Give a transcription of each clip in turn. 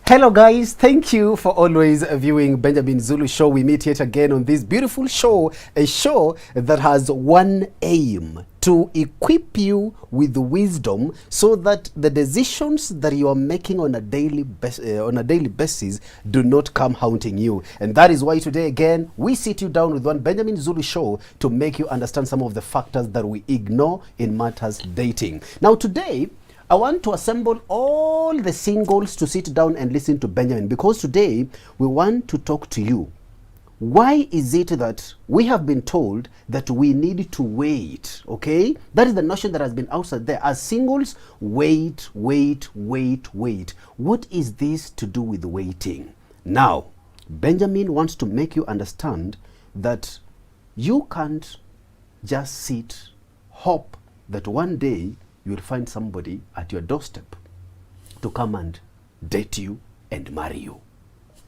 Hello guys, thank you for always viewing Benjamin Zulu Show. We meet yet again on this beautiful show, a show that has one aim: to equip you with wisdom so that the decisions that you are making on a daily basis do not come haunting you. And that is why today again we sit you down with one Benjamin Zulu Show to make you understand some of the factors that we ignore in matters dating. Now today I want to assemble all the singles to sit down and listen to Benjamin, because today we want to talk to you. Why is it that we have been told that we need to wait? Okay, that is the notion that has been outside there. As singles, wait. What is this to do with waiting? Now, Benjamin wants to make you understand that you can't just sit, hope that one day you will find somebody at your doorstep to come and date you and marry you.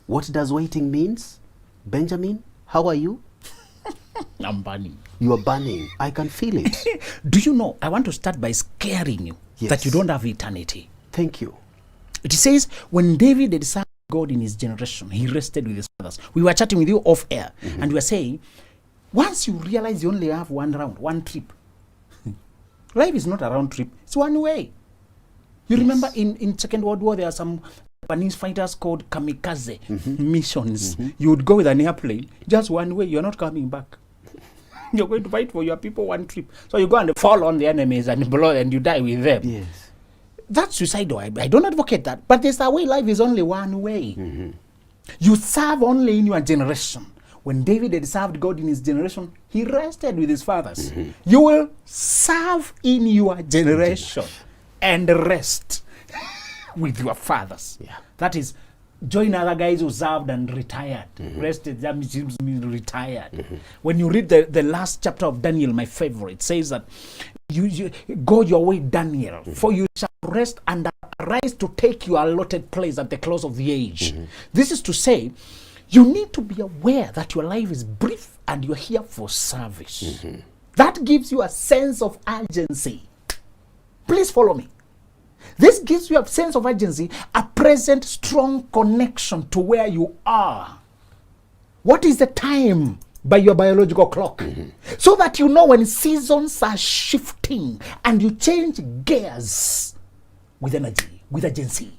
What does waiting means? Benjamin, how are you? I'm burning. You are burning. I can feel it. Do you know, I want to start by scaring you that you don't have eternity. Thank you. It says, when David had served God in his generation, he rested with his fathers. We were chatting with you off air, and we were saying, once you realize you only have one round, one trip, life is not a round trip, it's one way. You remember in Second World War, there are some Japanese fighters called kamikaze missions. You would go with an airplane, just one way, you're not coming back. You're going to fight for your people one trip. So you go and fall on the enemies and blow and you die with them. Yes. That's suicidal. I don't advocate that. But there's a way. Life is only one way. You serve only in your generation. When David had served God in his generation, he rested with his fathers. You will serve in your generation and rest with your fathers. Yeah. That is, join other guys who served and retired. Rested, that means retired. When you read the last chapter of Daniel, my favorite, says that you go your way, Daniel, for you shall rest and arise to take your allotted place at the close of the age. This is to say, you need to be aware that your life is brief and you're here for service. That gives you a sense of urgency. Please follow me. This gives you a sense of urgency, a present strong connection to where you are. What is the time by your biological clock? So that you know when seasons are shifting and you change gears with energy, with urgency.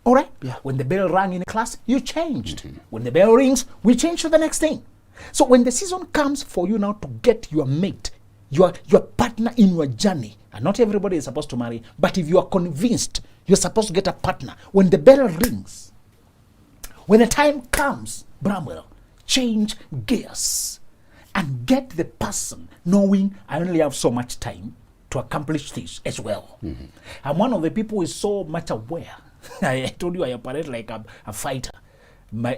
All right? Yeah. When the bell rang in a class, you changed. When the bell rings, we change to the next thing. So when the season comes for you now to get your mate, your partner in your journey, and not everybody is supposed to marry, but if you are convinced you're supposed to get a partner, when the bell rings, when the time comes, Bramwell, change gears and get the person knowing I only have so much time to accomplish this as well. I'm one of the people who is so much aware. I told you I operate like a fighter.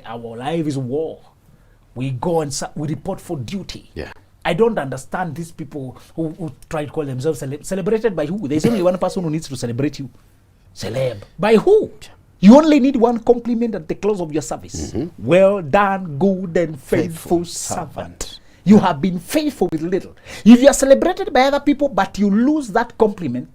Our life is war. We go and we report for duty. Yeah. I don't understand these people who try to call themselves celebrated by who? There's only one person who needs to celebrate you. Celeb. By who? You only need one compliment at the close of your service. Well done, good and faithful servant. You have been faithful with little. If you are celebrated by other people, but you lose that compliment,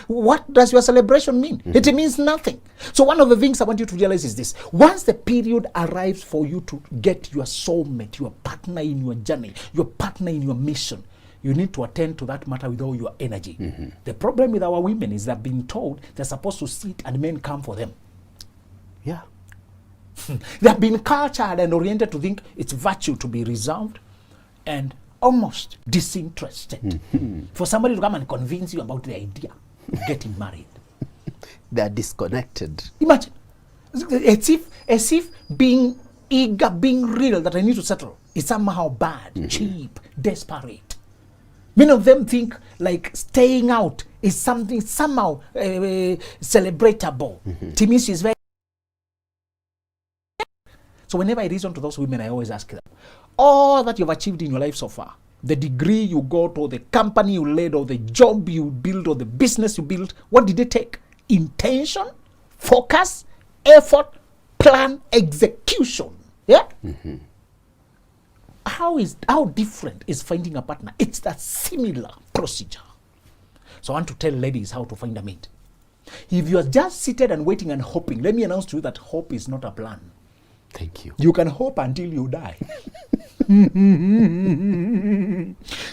what does your celebration mean? It means nothing. So one of the things I want you to realize is this. Once the period arrives for you to get your soulmate, your partner in your journey, your partner in your mission, you need to attend to that matter with all your energy. The problem with our women is they're being told they're supposed to sit and men come for them. Yeah. They've been cultured and oriented to think it's virtue to be reserved and almost disinterested. For somebody to come and convince you about the idea of getting married. They are disconnected. Imagine. As if being eager, being real that I need to settle is somehow bad, cheap, desperate. Many of them think like staying out is something somehow celebratable. To me, she's very... So whenever I reason to those women, I always ask them, all that you've achieved in your life so far, the degree you got, or the company you led, or the job you built, or the business you built, what did it take? Intention, focus, effort, plan, execution. Yeah? How different is finding a partner? It's that similar procedure. So I want to tell ladies how to find a mate. If you are just seated and waiting and hoping, let me announce to you that hope is not a plan. Thank you. You can hope until you die.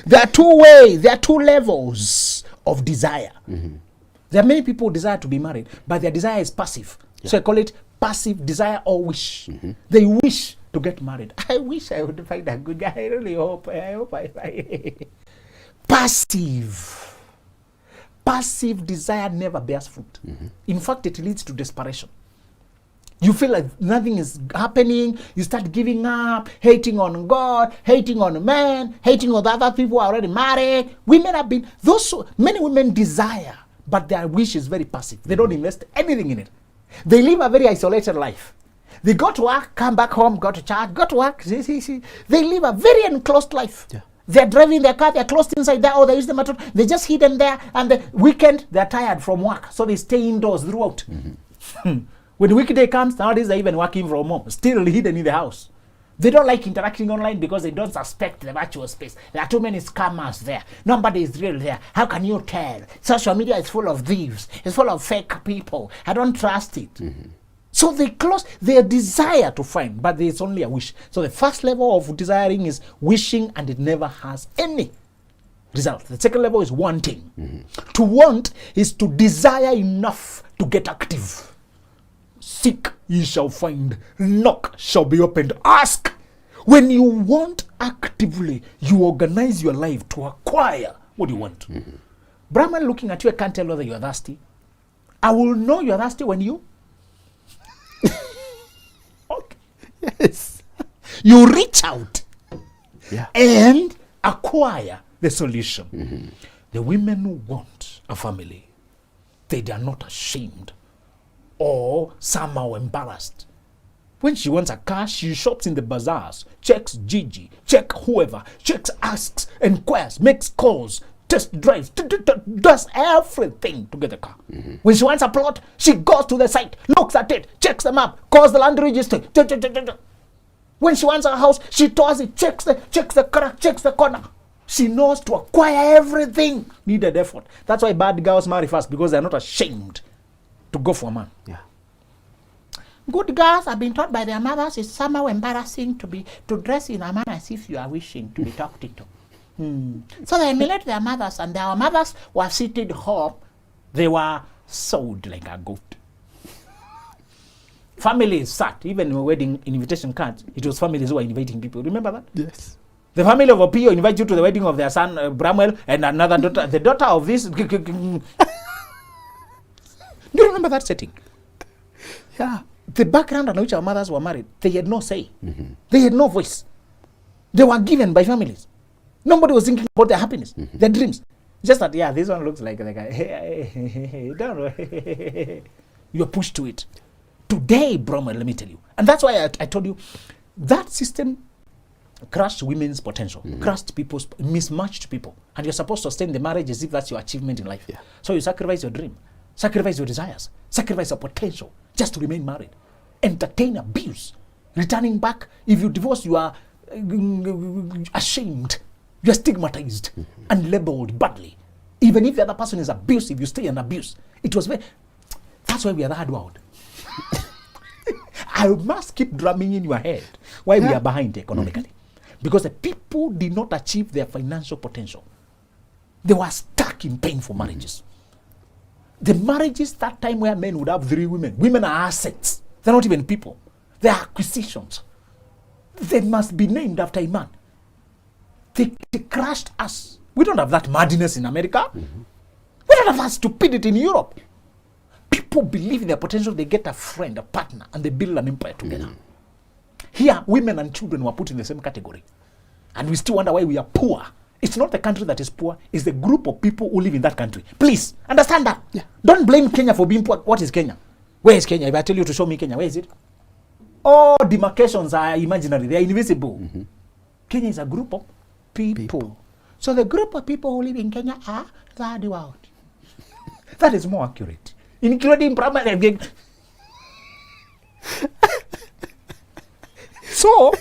There are two ways, there are two levels of desire. There are many people who desire to be married, but their desire is passive. Yeah. So I call it passive desire or wish. They wish to get married. I wish I would find a good guy. I really hope. I Passive. Passive desire never bears fruit. In fact, it leads to desperation. You feel like nothing is happening. You start giving up, hating on God, hating on men, hating on the other people who are already married. Women have been, many women desire, but their wish is very passive. They don't invest anything in it. They live a very isolated life. They go to work, come back home, go to church, go to work. They live a very enclosed life. Yeah. They're driving their car, they're closed inside there, or they use the mattress, they're just hidden there, and the weekend, they're tired from work, so they stay indoors throughout. When the weekday comes, nowadays they're even working from home, still hidden in the house. They don't like interacting online because they don't suspect the virtual space. There are too many scammers there. Nobody is real there. How can you tell? Social media is full of thieves. It's full of fake people. I don't trust it. So they close their desire to find, but it's only a wish. So the first level of desiring is wishing, and it never has any result. The second level is wanting. To want is to desire enough to get active. Seek, ye shall find. Knock, shall be opened. Ask. When you want actively, you organize your life to acquire what you want. Brahman looking at you, I can't tell whether you are thirsty. I will know you are thirsty when you yes. You reach out and acquire the solution. The women who want a family, they are not ashamed or somehow embarrassed. When she wants a car, she shops in the bazaars, checks Gigi, check whoever, checks, asks, inquires, makes calls, test drives, does everything to get the car. When she wants a plot, she goes to the site, looks at it, checks them up, calls the land register. When she wants a house, she tours it, checks the crack, checks the corner. She knows to acquire everything needed effort. That's why bad girls marry fast, because they're not ashamed to go for a man. Yeah. Good girls have been taught by their mothers it's somehow embarrassing to dress in a manner as if you are wishing to be talked to. So they emulate their mothers, and their mothers were seated home. They were sewed like a goat. Families sat, even in wedding invitation cards, it was families who were inviting people. Remember that? Yes. The family of Opio invite you to the wedding of their son, Bramwell, and another daughter, the daughter of this. Do you remember that setting? Yeah. The background on which our mothers were married, they had no say. They had no voice. They were given by families. Nobody was thinking about their happiness, their dreams. Just that, yeah, this one looks like the guy. Don't know. You're pushed to it. Today, Brahma, let me tell you. And that's why I told you, that system crushed women's potential, crushed people's, mismatched people. And you're supposed to sustain the marriage as if that's your achievement in life. Yeah. So you sacrifice your dream, sacrifice your desires, sacrifice your potential just to remain married. Entertain abuse. Returning back, if you divorce, you are ashamed. You are stigmatized and labeled badly. Even if the other person is abusive, you stay in abuse. It was that's why we are the hard world. I must keep drumming in your head why we are behind economically. Because the people did not achieve their financial potential. They were stuck in painful marriages. The marriages that time where men would have 3 women. Women are assets. They're not even people. They're acquisitions. They must be named after a man. They crushed us. We don't have that madness in America. We don't have that stupidity in Europe. People believe in their potential. They get a friend, a partner, and they build an empire together. Here, women and children were put in the same category. And we still wonder why we are poor. It's not the country that is poor. It's the group of people who live in that country. Please, understand that. Yeah. Don't blame Kenya for being poor. What is Kenya? Where is Kenya? If I tell you to show me Kenya, where is it? All demarcations are imaginary. They are invisible. Kenya is a group of people. So the group of people who live in Kenya are the world. That is more accurate. Including primary. So,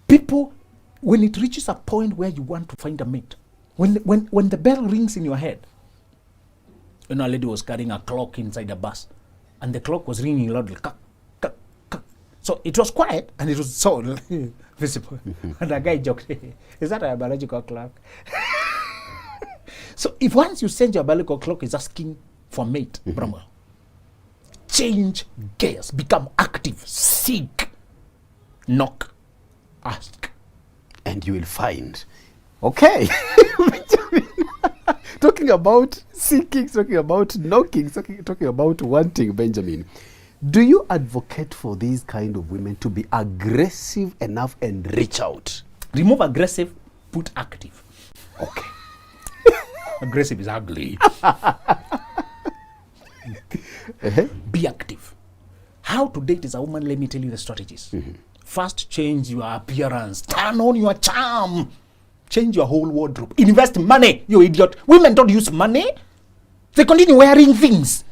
people, when it reaches a point where you want to find a mate, when the bell rings in your head, You know, a lady was carrying a clock inside a bus, and the clock was ringing loudly. Kak, kak, kak. So it was quiet, and it was so visible. And the guy joked, "Is that a biological clock?" So if once you send your biological clock is asking for mate, Bramwell, change gears, become active, seek, knock, ask. And you will find. Okay. Talking about seeking, talking about knocking, talking about wanting, Benjamin. Do you advocate for these kind of women to be aggressive enough and reach out? Remove aggressive, put active. Okay. Aggressive is ugly. Be active. How to date is a woman, let me tell you the strategies. First, change your appearance. Turn on your charm. Change your whole wardrobe. Invest money, you idiot. Women don't use money. They continue wearing things.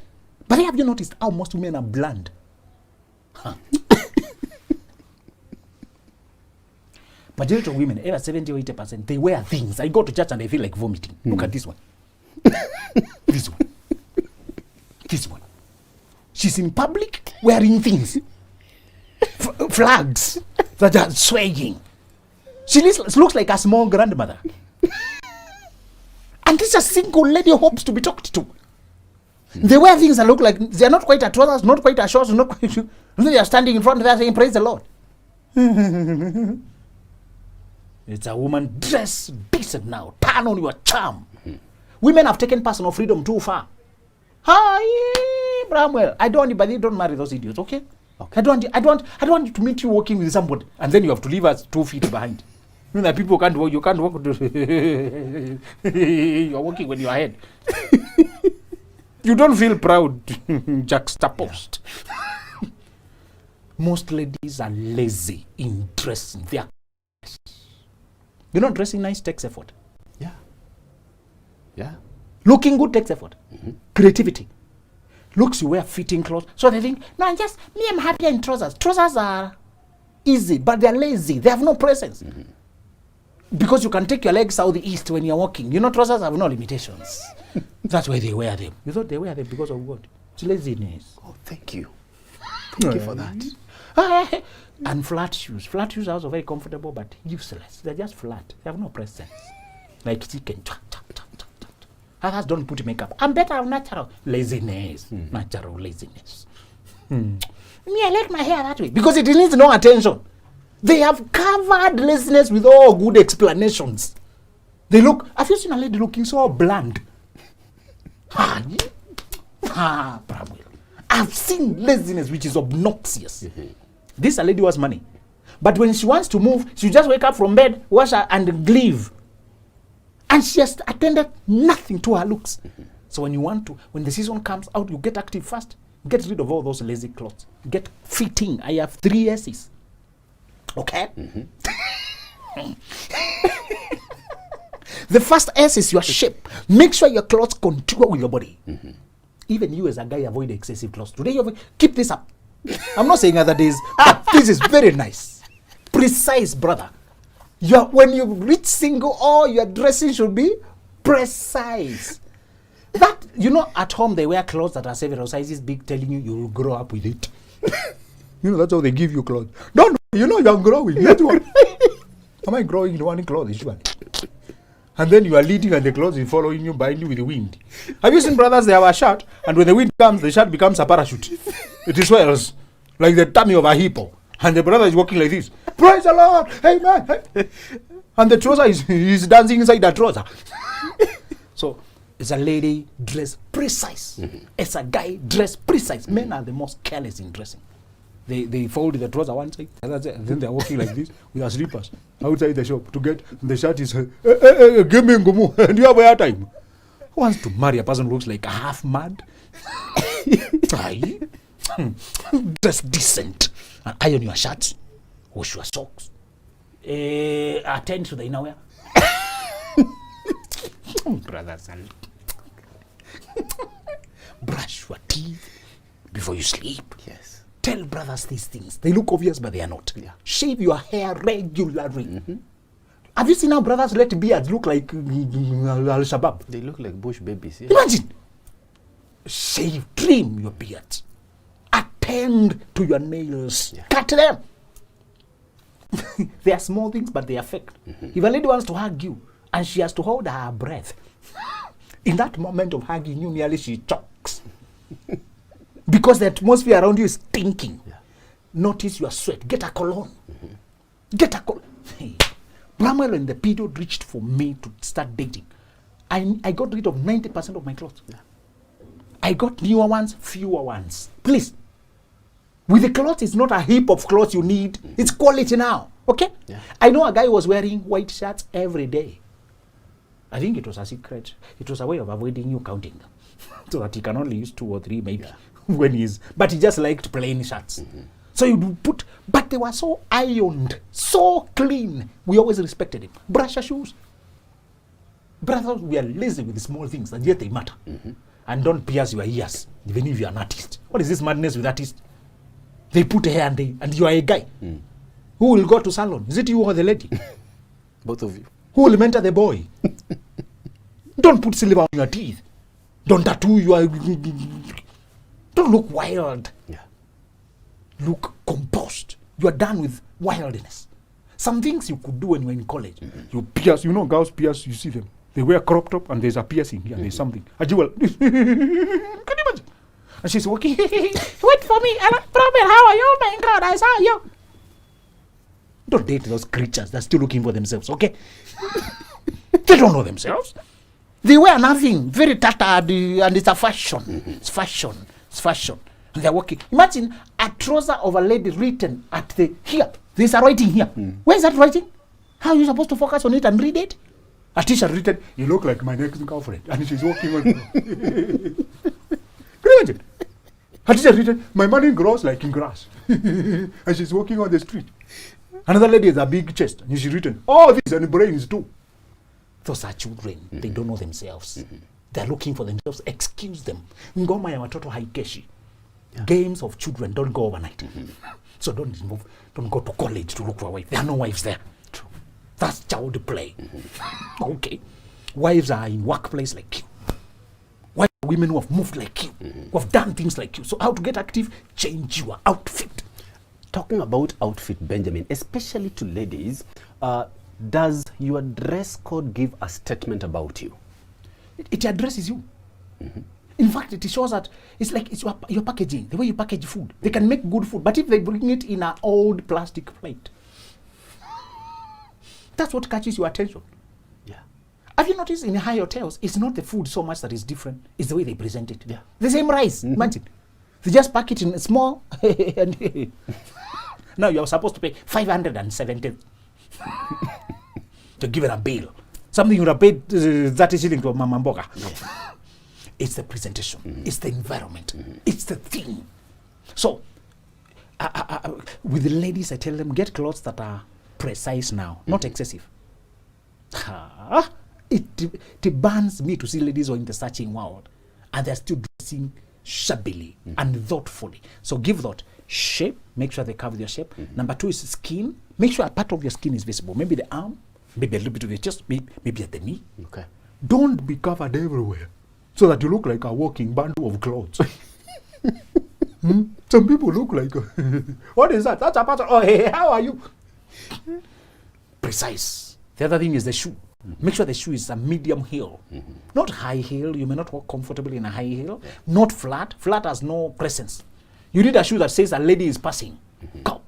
But have you noticed how most women are bland? Majority of women, over 70 or 80%, they wear things. I go to church and I feel like vomiting. Look at this one. This one. This one. She's in public wearing things. Flags that are swaying. She looks like a small grandmother. And this is a single lady who hopes to be talked to. They wear things that look like they're not quite a trousers, not quite a shorts, not quite. And then they are standing in front of that saying, "Praise the Lord." It's a woman, dress decent now. Turn on your charm. Women have taken personal freedom too far. Hi, Bramwell. I don't want you, but you don't marry those idiots, okay? I don't want you to meet you walking with somebody, and then you have to leave us 2 feet behind. You know that people can't walk. You can't walk. You're walking when you're ahead. You don't feel proud. Juxtaposed. Most ladies are lazy in dressing. They are. You know, dressing nice takes effort. Yeah. Yeah. Looking good takes effort. Creativity. Looks, you wear fitting clothes. So they think, no, just me, I'm happier in trousers. Trousers are easy, but they're lazy. They have no presence. Because you can take your legs out the east when you're walking. You know, trousers have no limitations. That's why they wear them. You thought they wear them because of what? It's laziness. Oh, thank you. Thank you for that. And flat shoes. Flat shoes are also very comfortable, but useless. They're just flat. They have no presence. Like chicken. Others don't put makeup. I'm better natural. Laziness. Natural laziness. Me, I like my hair that way. Because it needs no attention. They have covered laziness with all good explanations. They look, have you seen a lady looking so bland? I've seen laziness which is obnoxious. This a lady who has money. But when she wants to move, she just wake up from bed, wash her, and leave. And she has attended nothing to her looks. So when you want to, when the season comes out, you get active fast. Get rid of all those lazy clothes. Get fitting. I have 3 S's. Okay? The first S is your shape. Make sure your clothes contour with your body. Even you as a guy, avoid excessive clothes. Today, keep this up. I'm not saying other days, but this is very nice. Precise, brother. When you reach single, all your dressing should be precise. That, you know, at home they wear clothes that are several sizes big, telling you will grow up with it. You know, that's how they give you clothes. Don't, you know, you're growing. That's what. Am I growing in one clothes? And then you are leading and the clothes is following you, behind you with the wind. Have you seen brothers? They have a shirt, and when the wind comes, the shirt becomes a parachute. It swells like the tummy of a hippo. And the brother is walking like this. Praise the Lord! Hey man! Hey. And the trouser is dancing inside the trouser. So, it's a lady dress precise. It's a guy dress precise. Men are the most careless in dressing. They fold the trouser one side, and then they are walking like this with their slippers outside the shop to get the shirt is give me ngumu. And you have air time. Who wants to marry a person who looks like a half mad? Dress decent. Iron your shirts, wash your socks, attend to the innerwear. Brothers, brush your teeth before you sleep. Yes. Tell brothers these things. They look obvious, but they are not. Yeah. Shave your hair regularly. Have you seen how brothers let beards look like Al-Shabaab? They look like bush babies. Yeah. Imagine. shave, trim your beards. Attend to your nails. Yeah. Cut them. They are small things, but they affect. If a lady wants to hug you and she has to hold her breath, in that moment of hugging you, nearly she chokes. Because the atmosphere around you is stinking. Yeah. Notice your sweat. Get a cologne. Get a cologne. Hey. Bramwell and the period reached for me to start dating. I got rid of 90% of my clothes. Yeah. I got newer ones, fewer ones. Please. With the clothes, it's not a heap of clothes you need. It's quality now. Okay? Yeah. I know a guy was wearing white shirts every day. I think it was a secret. It was a way of avoiding you counting them. So that he can only use 2 or 3 maybe. Yeah. When he's, but he just liked plain shirts. So you put, but they were so ironed, so clean. We always respected him. Brush your shoes. Brothers, we are lazy with the small things, and yet they matter. And don't pierce your ears, even if you are an artist. What is this madness with artists? They put hair and you are a guy. Who will go to salon? Is it you or the lady? Both of you. Who will mentor the boy? Don't put silver on your teeth. Don't tattoo your... Don't look wild. Yeah. Look composed. You are done with wildness. Some things you could do when you were in college. You pierce, you know, girls pierce, you see them. They wear crop top and there's a piercing here, there's something. A jewel. Can you imagine? And she's walking. Wait for me. Prophet, how are you? Oh my God, I saw you. Don't date those creatures. They're still looking for themselves, okay? They don't know themselves. They wear nothing. Very tattered, and it's a fashion. It's fashion. It's fashion. And they're walking. Imagine a trouser of a lady written at the here. There's a writing here. Where is that writing? How are you supposed to focus on it and read it? A teacher written, you look like my next girlfriend. And she's walking on. Can you imagine? A teacher written, my money grows like in grass. And she's walking on the street. Another lady has a big chest. And she's written, oh, this and brains too. Those are children. They don't know themselves. They're looking for themselves. Excuse them. Ngoma ya watoto haikeshi. Games of children don't go overnight. So don't go to college to look for a wife. There are no wives there. True. That's child play. Okay. Wives are in workplace like you. Wives are women who have moved like you, who have done things like you. So how to get active? Change your outfit. Talking about outfit, Benjamin, especially to ladies, does your dress code give a statement about you? It addresses you. In fact, it shows that it's like it's your packaging, the way you package food. They can make good food, but if they bring it in an old plastic plate, that's what catches your attention. Yeah. Have you noticed in high hotels, it's not the food so much that is different, it's the way they present it. Yeah. The same rice, imagine. They just pack it in small, and now you're supposed to pay 570 to give it a bill. Something you would have paid 30 shillings to a mama mboga. Yeah. It's the presentation. It's the environment. It's the theme. So, with the ladies, I tell them, get clothes that are precise now, not excessive. It burns me to see ladies who are in the searching world, and they're still dressing shabbily and thoughtfully. So give thought. Shape, make sure they cover their shape. Number 2 is skin. Make sure a part of your skin is visible. Maybe the arm, maybe a little bit of your chest, maybe at the knee. Okay. Don't be covered everywhere so that you look like a walking bundle of clothes. Some people look like, what is that? That's a pattern. Oh, hey, how are you? Precise. The other thing is the shoe. Make sure the shoe is a medium heel. Not high heel. You may not walk comfortably in a high heel. Not flat. Flat has no presence. You need a shoe that says a lady is passing. Come,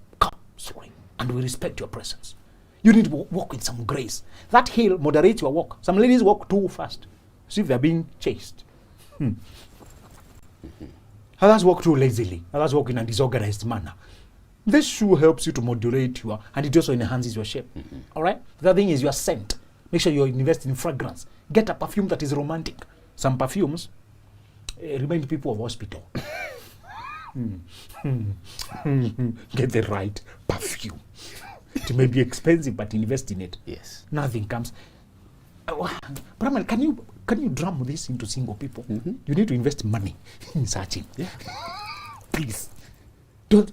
sorry. And we respect your presence. You need to walk with some grace. That heel moderates your walk. Some ladies walk too fast, as if they're being chased. Others walk too lazily. Others walk in a disorganized manner. This shoe helps you to modulate your, and it also enhances your shape. All right? The other thing is your scent. Make sure you invest in fragrance. Get a perfume that is romantic. Some perfumes remind people of hospital. Get the right perfume. It may be expensive, but invest in it. Yes. Nothing comes. Brahman, can you drum this into single people? You need to invest money in searching. Yeah. Please. Don't.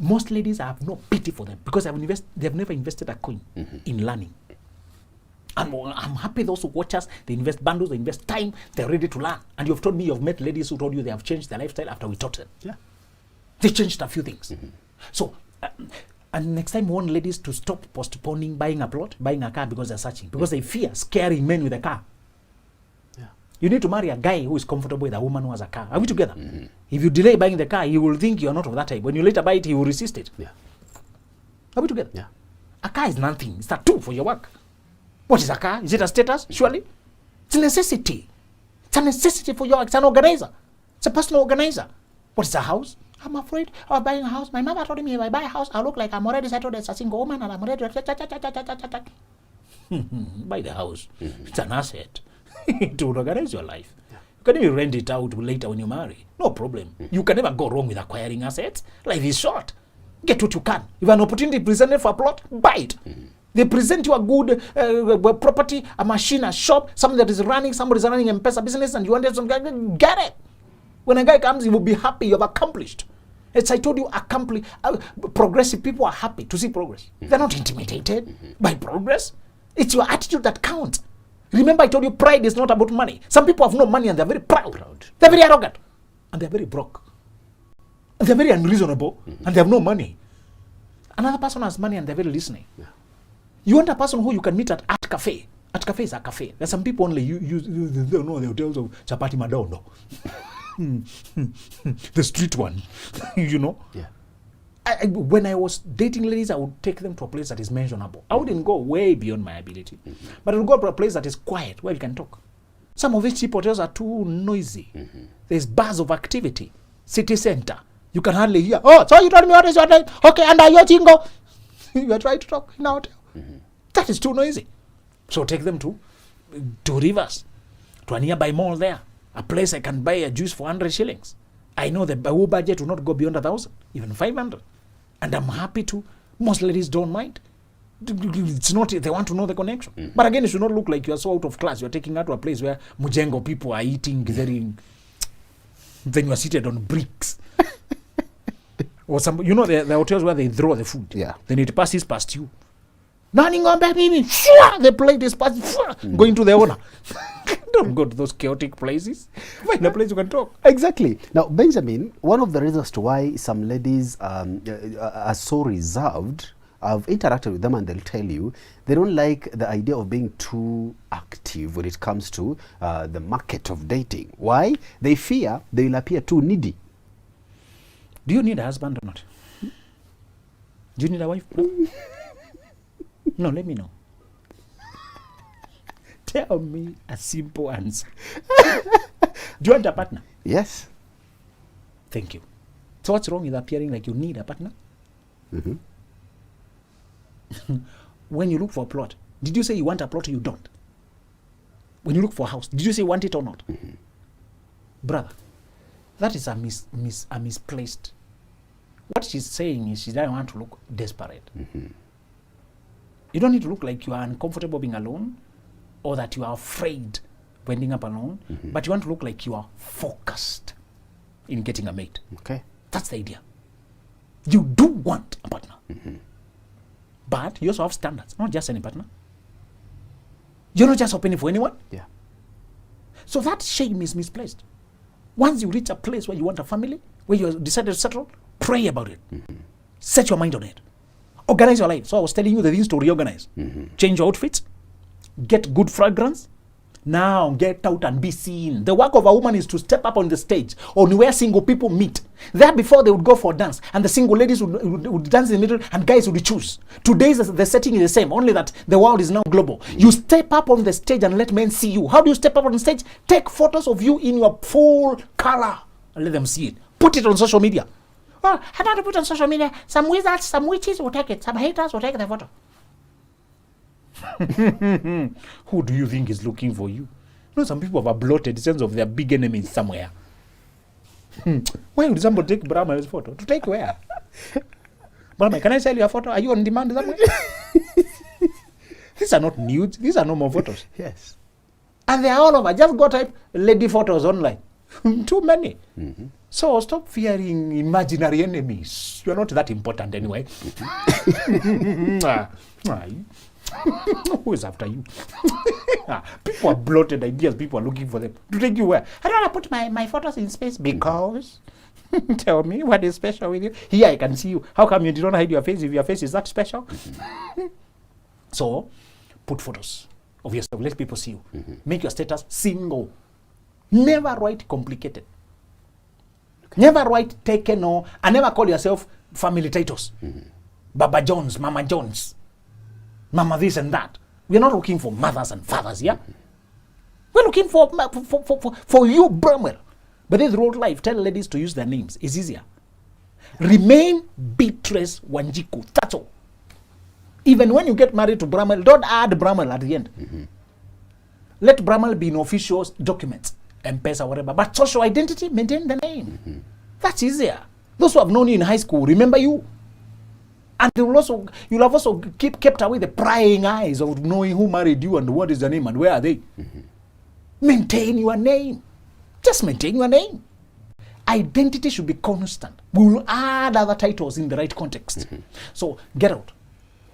Most ladies have no pity for them because they have never invested a coin in learning. I'm happy those who watch us, they invest bundles, they invest time, they're ready to learn. And you've told me you've met ladies who told you they have changed their lifestyle after we taught them. Yeah. They changed a few things. So, and next time we want ladies to stop postponing buying a plot, buying a car because they're searching, because they fear scaring men with a car. Yeah. You need to marry a guy who is comfortable with a woman who has a car. Are we together? If you delay buying the car, he will think you're not of that type. When you later buy it, he will resist it. Yeah. Are we together? Yeah. A car is nothing. It's a tool for your work. What is a car? Is it a status? Surely. It's a necessity. It's a necessity for your, it's an organizer. It's a personal organizer. What is a house? I'm afraid of buying a house. My mother told me if I buy a house, I'll look like I'm already settled as a single woman and I'm already... Buy the house. It's an asset to organize your life. You can even rent it out later when you marry. No problem. You can never go wrong with acquiring assets. Life is short. Get what you can. If an opportunity presented for a plot, buy it. They present you a good property, a machine, a shop, something that is running, somebody's running a M-Pesa business and you want to get it. When a guy comes, he will be happy you have accomplished. As I told you, progressive people are happy to see progress. They're not intimidated by progress. It's your attitude that counts. Remember, I told you pride is not about money. Some people have no money and they're very proud. They're very arrogant. And they're very broke. And they're very unreasonable. And they have no money. Another person has money and they're very listening. Yeah. You want a person who you can meet at cafe. At cafe is a cafe. There's some people only use they know the hotels of Chapati Madondo. The street one. You know? Yeah. When I was dating ladies, I would take them to a place that is mentionable. I wouldn't go way beyond my ability. But I would go to a place that is quiet, where you can talk. Some of these cheap hotels are too noisy. There's bars of activity. City center. You can hardly hear, oh, so you told me what is your name? Okay, and are you jingle? You are trying to talk in a hotel. That is too noisy. So take them to Rivers, to a nearby mall there. A place I can buy a juice for 100 shillings. I know the budget will not go beyond 1,000, even 500. And I'm happy to. Most ladies don't mind. It's not, they want to know the connection. But again, it should not look like you are so out of class. You're taking her to a place where Mujengo people are eating very... Then you are seated on bricks. Or some, you know, the hotels where they throw the food. Yeah. Then it passes past you. The plate is past, going to the owner. Don't go to those chaotic places. Find a place you can talk. Exactly. Now, Benjamin, one of the reasons to why some ladies are so reserved, I've interacted with them and they'll tell you, they don't like the idea of being too active when it comes to the market of dating. Why? They fear they will appear too needy. Do you need a husband or not? Do you need a wife? No, let me know. Tell me a simple answer. Do you want a partner? Yes. Thank you. So what's wrong with appearing like you need a partner? When you look for a plot, did you say you want a plot or you don't? When you look for a house, did you say you want it or not? Brother, that is a misplaced. What she's saying is she doesn't want to look desperate. You don't need to look like you are uncomfortable being alone or that you are afraid of ending up alone, but you want to look like you are focused in getting a mate. Okay. That's the idea. You do want a partner. But you also have standards, not just any partner. You're not just opening for anyone. Yeah. So that shame is misplaced. Once you reach a place where you want a family, where you decided to settle, pray about it. Set your mind on it. Organize your life. So I was telling you the things to reorganize. Change your outfits. Get good fragrance. Now get out and be seen. The work of a woman is to step up on the stage on where single people meet. There before they would go for dance and the single ladies would dance in the middle and guys would choose. Today the setting is the same, only that the world is now global. You step up on the stage and let men see you. How do you step up on the stage? Take photos of you in your full color and let them see it. Put it on social media. Oh, I don't want to put it on social media. Some wizards, some witches will take it. Some haters will take the photo. Who do you think is looking for you? Some people have a bloated sense of their big enemies somewhere. Why would somebody take Brahma's photo? To take where? Brahma, can I sell you a photo? Are you on demand somewhere? These are not nudes. These are normal photos. Yes. And they are all over. Just go type lady photos online. Too many. So stop fearing imaginary enemies. You're not that important anyway. Who is after you? People are bloated ideas. People are looking for them. To take you where? I don't want to put my photos in space because... Tell me what is special with you. Here I can see you. How come you did not hide your face if your face is that special? So, put photos of yourself. Let people see you. Make your status single. Never write complicated. Okay. Never write taken or... And never call yourself family titles. Baba Jones, Mama Jones. Mama this and that. We're not looking for mothers and fathers, yeah? We're looking for you, Bramwell. But this road life, tell ladies to use their names. It's easier. Remain Beatrice Wanjiku. That's all. Even when you get married to Bramwell, don't add Bramwell at the end. Let Bramwell be in official documents, M-Pesa, whatever. But social identity, maintain the name. That's easier. Those who have known you in high school, remember you. And you'll have also kept away the prying eyes of knowing who married you and what is the name and where are they. Maintain your name. Just maintain your name. Identity should be constant. We will add other titles in the right context. So get out.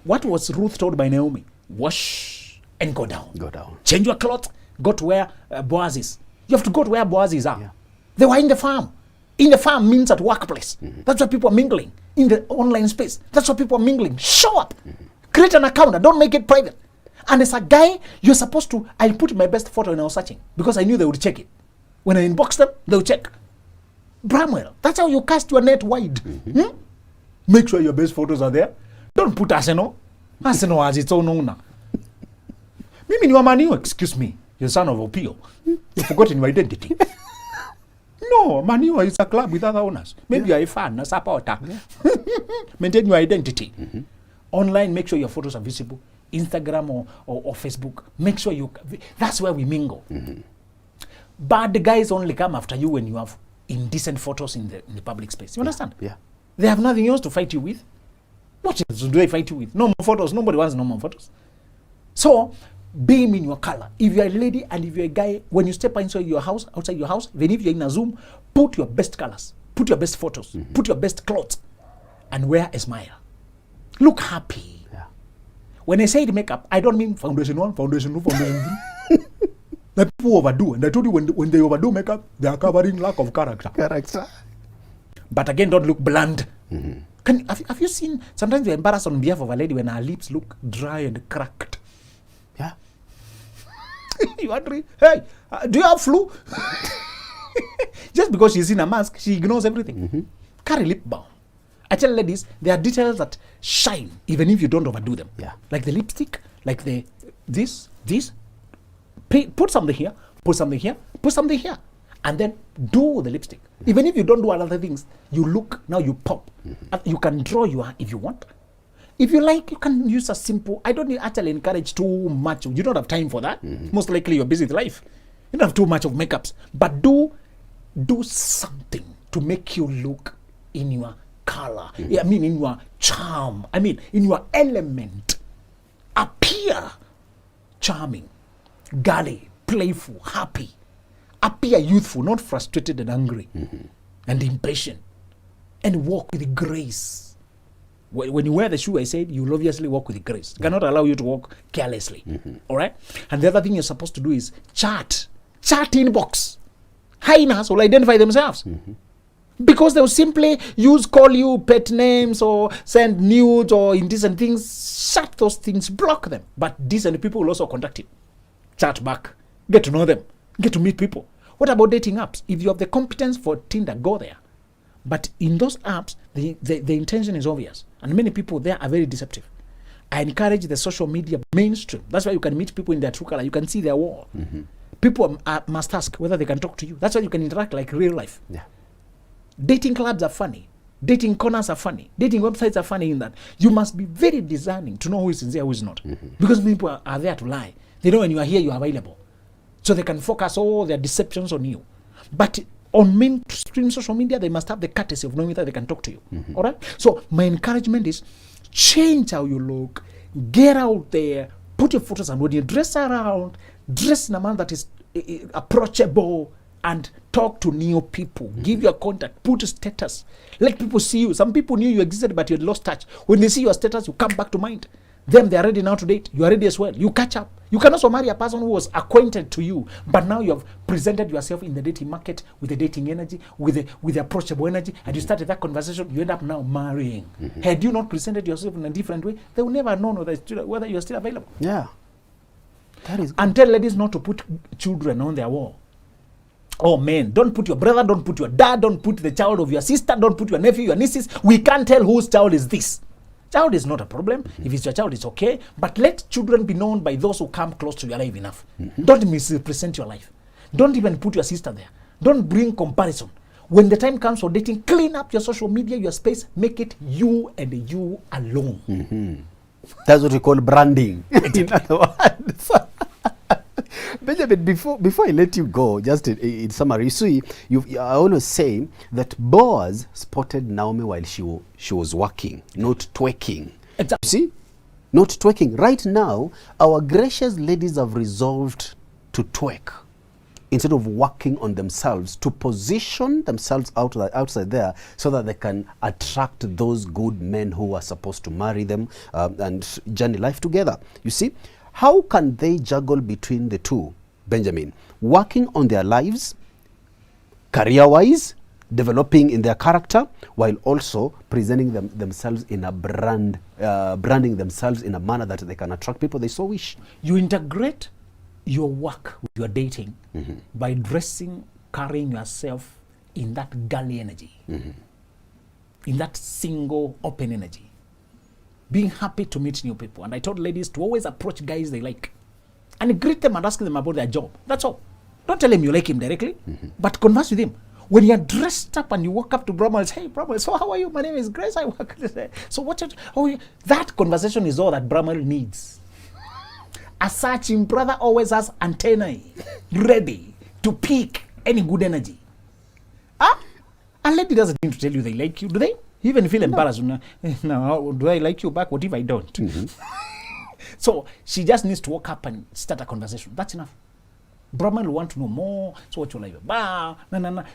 What was Ruth told by Naomi? Wash and go down. Go down. Change your clothes. Go to where Boaz is. You have to go to where Boaz is. Yeah. They were in the farm. In the farm means at workplace. That's why people are mingling. In the online space. That's why people are mingling. Show up. Create an account. Don't make it private. And as a guy, you're supposed to... I put my best photo when I was searching because I knew they would check it. When I inbox them, they'll check. Bramwell, that's how you cast your net wide. Make sure your best photos are there. Don't put Arsenal. Arsenal has its own owner. Mimi ni Manu, excuse me. You're son of Opio. You've forgotten your identity. No, Manu is a club with other owners. Maybe you're a fan, a supporter. Maintain your identity. Online, make sure your photos are visible. Instagram or Facebook, make sure you... That's where we mingle. Bad guys only come after you when you have indecent photos in the public space. You understand? Yeah. They have nothing else to fight you with. What else do they fight you with? No more photos. Nobody wants no more photos. So, beam in your color. If you're a lady and if you're a guy, when you step inside your house, outside your house, even if you're in a Zoom, put your best colors. Put your best photos. Put your best clothes. And wear a smile. Look happy. Yeah. When I say the makeup, I don't mean foundation 1, foundation 2, foundation 3. That people overdo, and I told you when they overdo makeup, they are covering lack of character. But again, don't look bland. Have you seen? Sometimes we're embarrassed on behalf of a lady when her lips look dry and cracked. Yeah. You agree? Hey, do you have flu? Just because she's in a mask, she ignores everything. Carry lip balm. I tell ladies, there are details that shine even if you don't overdo them. Yeah. Like the lipstick, like this. Put something here, put something here, put something here. And then do the lipstick. Even if you don't do other things, you look, now you pop. You can draw if you want. If you like, you can use a simple, I don't actually encourage too much. You don't have time for that. Most likely you're busy with life. You don't have too much of makeups. But do something to make you look in your color. I mean, in your charm. I mean, in your element. Appear charming, girly, playful, happy. Appear youthful, not frustrated and angry and impatient. And walk with grace. When you wear the shoe, I said, you'll obviously walk with grace. Cannot allow you to walk carelessly. All right? And the other thing you're supposed to do is chat. Chat inbox. Hyenas will identify themselves. Because they'll simply call you pet names or send nudes or indecent things. Shut those things, block them. But decent people will also contact you. Chat back. Get to know them. Get to meet people. What about dating apps? If you have the competence for Tinder, go there. But in those apps, the intention is obvious. And many people there are very deceptive. I encourage the social media mainstream. That's why you can meet people in their true color. You can see their wall. People must ask whether they can talk to you. That's why you can interact like real life. Yeah. Dating clubs are funny. Dating corners are funny. Dating websites are funny in that you must be very discerning to know who is sincere, who is not. Because people are there to lie. They know when you are here, you are available. So they can focus all their deceptions on you. But on mainstream social media, they must have the courtesy of knowing that they can talk to you. All right? So my encouragement is change how you look. Get out there. Put your photos on. When you dress around, dress in a manner that is approachable and talk to new people. Give your contact. Put a status. Let people see you. Some people knew you existed, but you had lost touch. When they see your status, you come back to mind. Them, they are ready now to date. You are ready as well. You catch up. You can also marry a person who was acquainted to you, but now you have presented yourself in the dating market with the dating energy, with the approachable energy, and you started that conversation. You end up now marrying. Had you not presented yourself in a different way, they will never know whether you are still available. Yeah. That is good. And tell ladies not to put children on their wall. Oh, men, don't put your brother, don't put your dad, don't put the child of your sister, don't put your nephew, your nieces. We can't tell whose child is this. Child is not a problem. If it's your child, it's okay. But let children be known by those who come close to your life enough. Don't misrepresent your life. Don't even put your sister there. Don't bring comparison. When the time comes for dating, clean up your social media, your space, make it you and you alone. That's what we call branding. In other words. Benjamin, before I let you go, just in summary, you see, I always say that Boaz spotted Naomi while she was working, not twerking. Exactly. You see? Not twerking. Right now, our gracious ladies have resolved to twerk instead of working on themselves, to position themselves outside there so that they can attract those good men who are supposed to marry them and journey life together. You see? How can they juggle between the two, Benjamin? Working on their lives, career-wise, developing in their character, while also presenting themselves in a branding themselves in a manner that they can attract people they so wish. You integrate your work with your dating by dressing, carrying yourself in that girly energy, in that single open energy. Being happy to meet new people. And I told ladies to always approach guys they like and greet them and ask them about their job. That's all. Don't tell him you like him directly, but converse with him. When you're dressed up and you walk up to Bramwell, hey Bramwell, so how are you? My name is Grace. I work there. So that conversation is all that Bramwell needs. A searching brother always has antennae ready to pick any good energy. A lady doesn't need to tell you they like you, do they? You even feel embarrassed. No, do I like you back? What if I don't? So she just needs to walk up and start a conversation. That's enough. Brahman will want to know more. So what you like?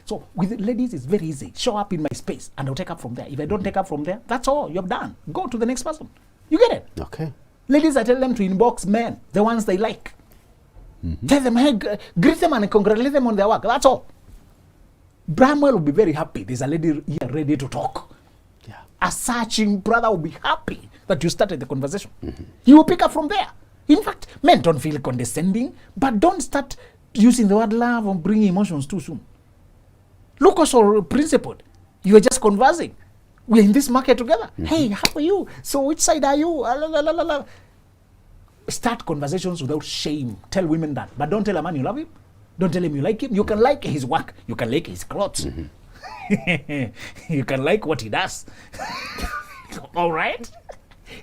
So with ladies, it's very easy. Show up in my space and I'll take up from there. If I don't take up from there, that's all. You're done. Go to the next person. You get it? Okay. Ladies, I tell them to inbox men, the ones they like. Tell them, hey, greet them and congratulate them on their work. That's all. Bramwell will be very happy. There's a lady here ready to talk. Yeah. A searching brother will be happy that you started the conversation. He will pick up from there. In fact, men don't feel condescending, but don't start using the word love or bringing emotions too soon. Look also principled. You are just conversing. We're in this market together. Hey, how are you? So which side are you? Start conversations without shame. Tell women that. But don't tell a man you love him. Don't tell him you like him. You can like his work. You can like his clothes. You can like what he does. All right?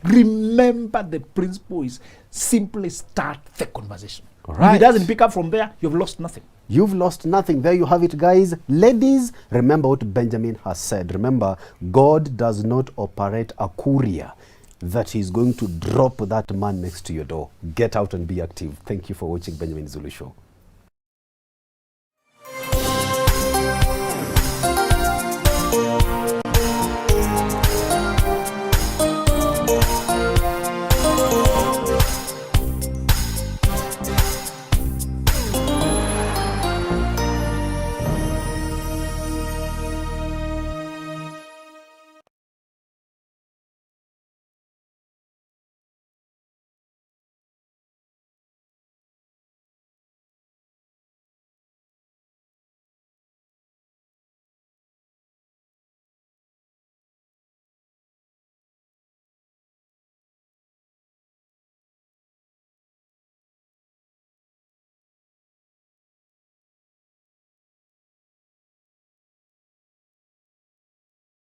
Remember the principle is simply start the conversation. All right. If it doesn't pick up from there, you've lost nothing. You've lost nothing. There you have it, guys. Ladies, remember what Benjamin has said. Remember, God does not operate a courier that he's going to drop that man next to your door. Get out and be active. Thank you for watching Benjamin Zulu Show.